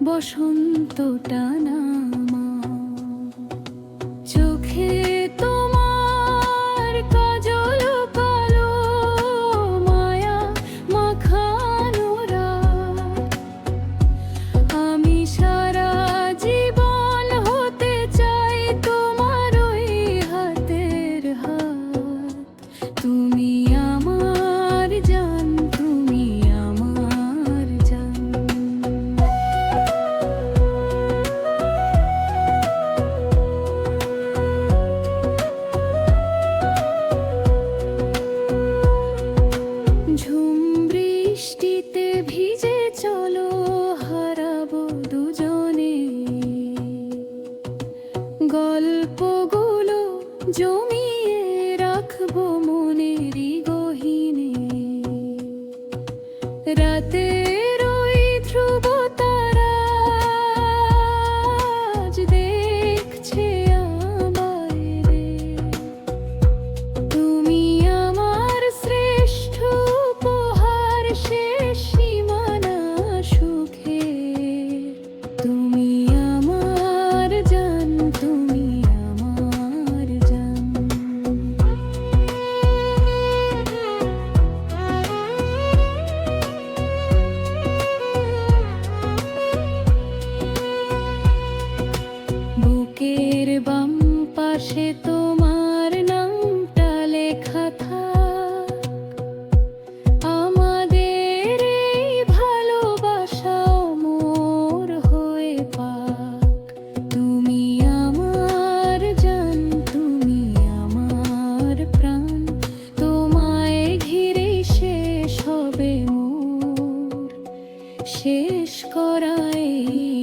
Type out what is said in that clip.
বসন্ত টানা চোখে তোমার কাজল কালো মায়া মাখানো রাত। আমি সারা জীবন হতে চাই তোমার ওই হাতের হাত। তুমি আমার জান, তুমি আমার জান। ঝুম বৃষ্টিতে ভিজে চলো হারাবো দুজনে, গল্পগুলো জমিয়ে রাখবো মনেরই গহীনে। রাতের ওই ধ্রুব তারা আজ দেখছে আমারে। তুমি আমার শ্রেষ্ঠ উপহার, শেষ সীমানা সুখের। তুমি আমার জান, তুমি আমার জান। বুকের বাম পাশে তোমার নামটা লেখা থাক, আমাদের এই ভালোবাসা অমর হয়ে পাক। তুমি আমার জান, তুমি আমার প্রাণ। তোমায় ঘিরে শেষ হবে মোর শেষ করা এই